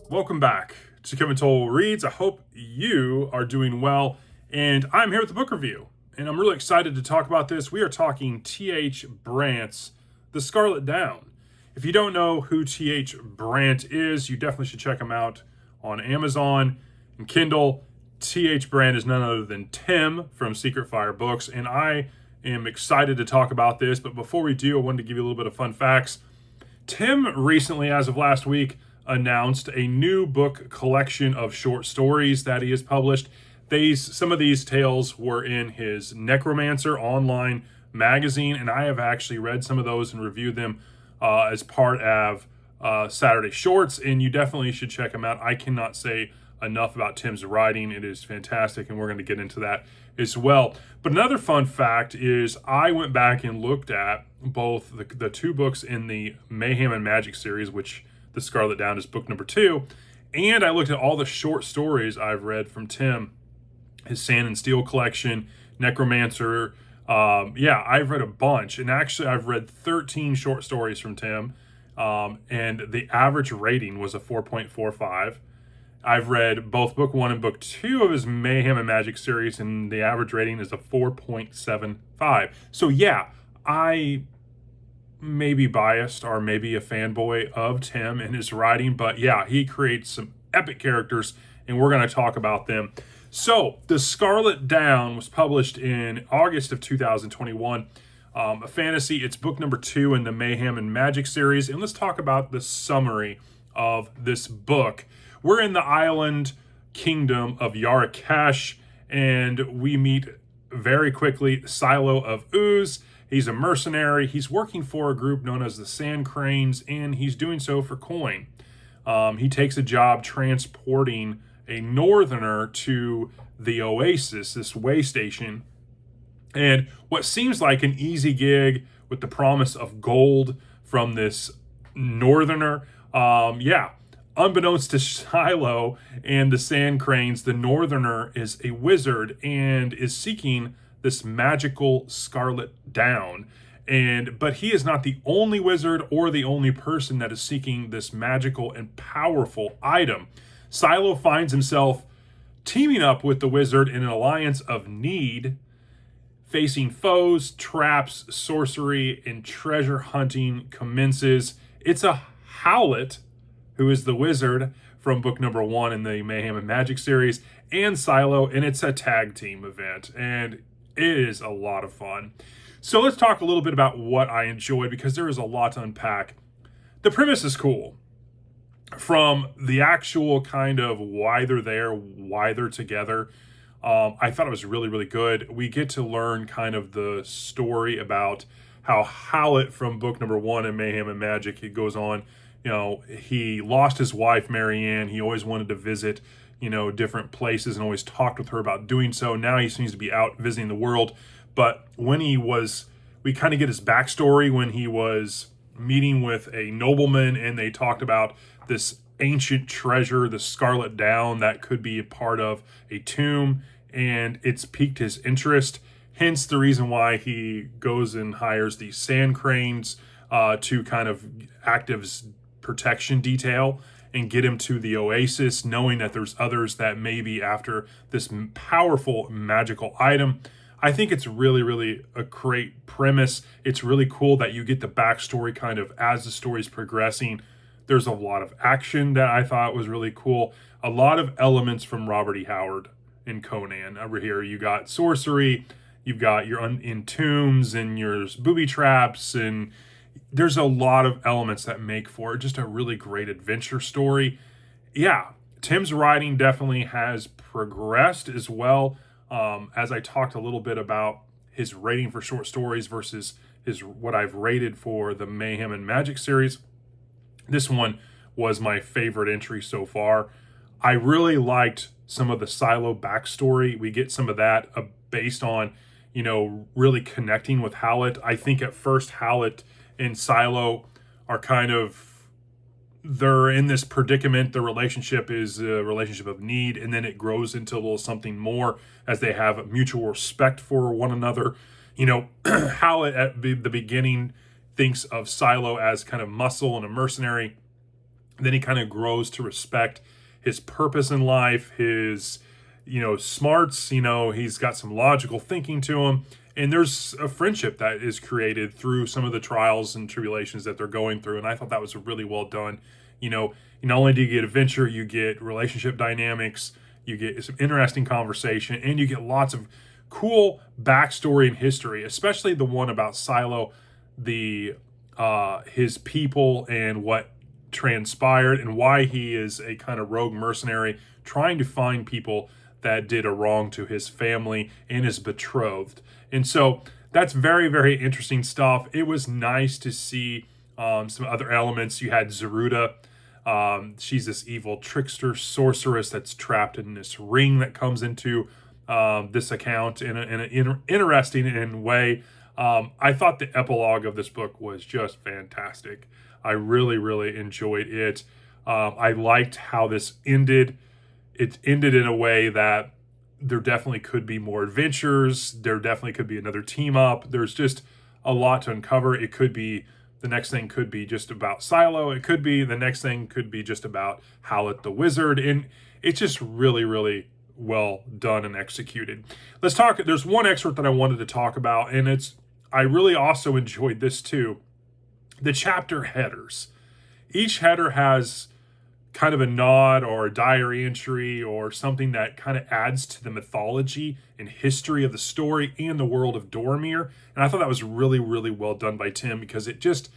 Welcome back to Kevin Toll Reads. I hope you are doing well, and I'm here with the book review, and I'm really excited to talk about this. We are talking T.H. Brandt's The Scarlet Down. If you don't know who T.H. Brandt is, you definitely should check him out on Amazon and Kindle. T.H. Brandt is none other than Tim from Secret Fire Books, and I am excited to talk about this. But before we do, I wanted to give you a little bit of fun facts. Tim recently, as of last week, announced a new book collection of short stories that he has published. Some of these tales were in his Necromancer online magazine, and I have actually read some of those and reviewed them as part of Saturday Shorts, and you definitely should check them out. I cannot say enough about Tim's writing. It is fantastic, and we're going to get into that as well. But another fun fact is I went back and looked at both the two books in the Mayhem and Magic series, which The Scarlet Down is book number 2, and I looked at all the short stories I've read from Tim, his Sand and Steel collection, Necromancer. I've read a bunch, and actually I've read 13 short stories from Tim, and the average rating was a 4.45. I've read both book 1 and book 2 of his Mayhem and Magic series, and the average rating is a 4.75. So yeah, I may be biased or maybe a fanboy of Tim and his writing, but yeah, he creates some epic characters, and we're going to talk about them. So, The Scarlet Down was published in August of 2021. A fantasy. It's book number 2 in the Mayhem and Magic series, and let's talk about the summary of this book. We're in the island kingdom of Yarakesh, and we meet very quickly Silo of Ooze. He's a mercenary. He's working for a group known as the Sand Cranes, and he's doing so for coin. He takes a job transporting a northerner to the Oasis, this way station. And what seems like an easy gig with the promise of gold from this northerner. Unbeknownst to Shiloh and the Sand Cranes, the northerner is a wizard and is seeking this magical Scarlet Down. But he is not the only wizard or the only person that is seeking this magical and powerful item. Silo finds himself teaming up with the wizard in an alliance of need, facing foes, traps, sorcery, and treasure hunting commences. It's a Howlett, who is the wizard from book number 1 in the Mayhem and Magic series, and Silo, and it's a tag team event, and it is a lot of fun. So let's talk a little bit about what I enjoyed, because there is a lot to unpack. The premise is cool. From the actual kind of why they're there, why they're together, I thought it was really, really good. We get to learn kind of the story about how Howlett from book number 1 in Mayhem and Magic, it goes on, he lost his wife, Marianne. He always wanted to visit, different places and always talked with her about doing so. Now he seems to be out visiting the world. But when we kind of get his backstory when he was meeting with a nobleman, and they talked about this ancient treasure, the Scarlet Down, that could be a part of a tomb, and it's piqued his interest. Hence the reason why he goes and hires these Sand Cranes to kind of act as protection detail and get him to the Oasis, knowing that there's others that may be after this powerful magical item. I think it's really, really a great premise. It's really cool that you get the backstory kind of as the story's progressing. There's a lot of action that I thought was really cool. A lot of elements from Robert E. Howard in Conan. Over here, you got sorcery, you've got your in tombs and your booby traps, and there's a lot of elements that make for just a really great adventure story. Yeah, Tim's writing definitely has progressed as well. As I talked a little bit about his rating for short stories versus what I've rated for the Mayhem and Magic series, this one was my favorite entry so far. I really liked some of the Silo backstory. We get some of that based on, really connecting with Howlett. I think at first Howlett and Silo are they're in this predicament. The relationship is a relationship of need, and then it grows into a little something more as they have mutual respect for one another. Howlett at the beginning thinks of Silo as kind of muscle and a mercenary. Then he kind of grows to respect his purpose in life, his, smarts. He's got some logical thinking to him. And there's a friendship that is created through some of the trials and tribulations that they're going through. And I thought that was really well done. Not only do you get adventure, you get relationship dynamics, you get some interesting conversation, and you get lots of cool backstory and history, especially the one about Silo, his people and what transpired and why he is a kind of rogue mercenary trying to find people that did a wrong to his family and his betrothed. And so that's very, very interesting stuff. It was nice to see some other elements. You had Zeruda. She's this evil trickster sorceress that's trapped in this ring that comes into this account in an interesting way. I thought the epilogue of this book was just fantastic. I really, really enjoyed it. I liked how this ended. It ended in a way that there definitely could be more adventures. There definitely could be another team up. There's just a lot to uncover. It could be, the next thing could be just about Silo. It could be, the next thing could be just about Howlett the Wizard. And it's just really, really well done and executed. Let's talk. There's one excerpt that I wanted to talk about, and I really also enjoyed this too. The chapter headers. Each header has kind of a nod or a diary entry or something that kind of adds to the mythology and history of the story and the world of Dormir. And I thought that was really, really well done by Tim, because it just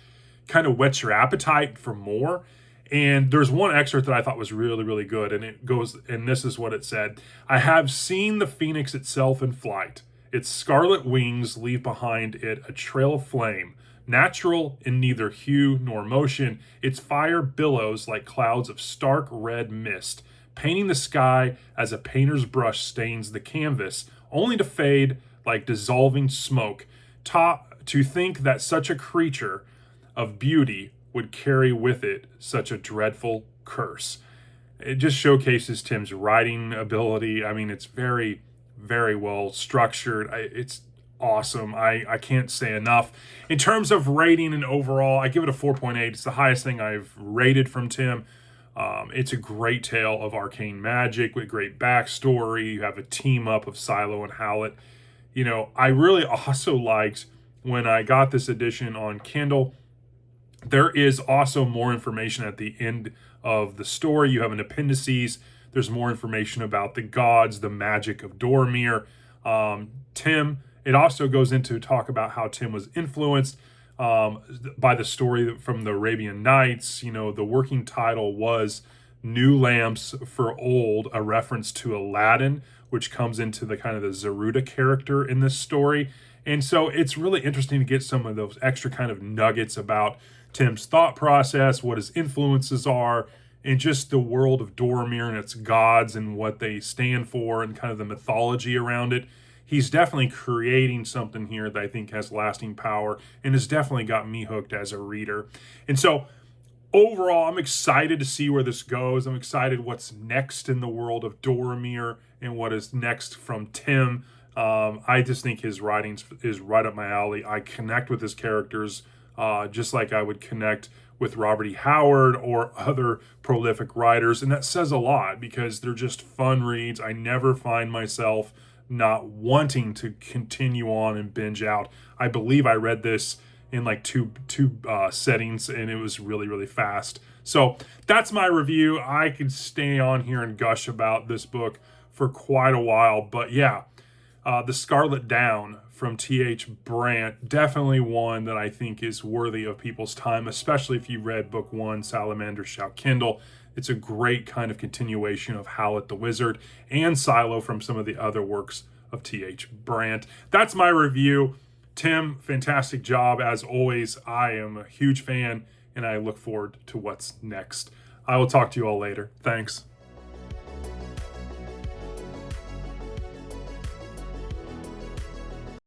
kind of whets your appetite for more. And there's one excerpt that I thought was really, really good. And it goes, and this is what it said. I have seen the phoenix itself in flight. Its scarlet wings leave behind it a trail of flame, natural in neither hue nor motion. Its fire billows like clouds of stark red mist, painting the sky as a painter's brush stains the canvas, only to fade like dissolving smoke. To think that such a creature of beauty would carry with it such a dreadful curse. It just showcases Tim's writing ability. I mean, it's very, very well structured. It's awesome. I can't say enough. In terms of rating and overall, I give it a 4.8. It's the highest thing I've rated from Tim. It's a great tale of arcane magic with great backstory. You have a team up of Silo and Howlett. I really also liked when I got this edition on Kindle. There is also more information at the end of the story. You have an appendices. There's more information about the gods, the magic of Dormir. It also goes into talk about how Tim was influenced by the story from the Arabian Nights. The working title was New Lamps for Old, a reference to Aladdin, which comes into the kind of the Zeruda character in this story. And so it's really interesting to get some of those extra kind of nuggets about Tim's thought process, what his influences are, and just the world of Dormir and its gods and what they stand for and kind of the mythology around it. He's definitely creating something here that I think has lasting power and has definitely got me hooked as a reader. And so overall, I'm excited to see where this goes. I'm excited what's next in the world of Dormir and what is next from Tim. I just think his writing is right up my alley. I connect with his characters just like I would connect with Robert E. Howard or other prolific writers. And that says a lot because they're just fun reads. I never find myself not wanting to continue on and binge out. I believe I read this in like two settings, and it was really, really fast. So that's my review. I could stay on here and gush about this book for quite a while, but yeah, The Scarlet Down from T.H. Brandt, definitely one that I think is worthy of people's time, especially if you read book one, Salamander Shall Kindle. It's a great kind of continuation of Howlett the Wizard and Silo from some of the other works of T.H. Brandt. That's my review. Tim, fantastic job as always. I am a huge fan, and I look forward to what's next. I will talk to you all later. Thanks.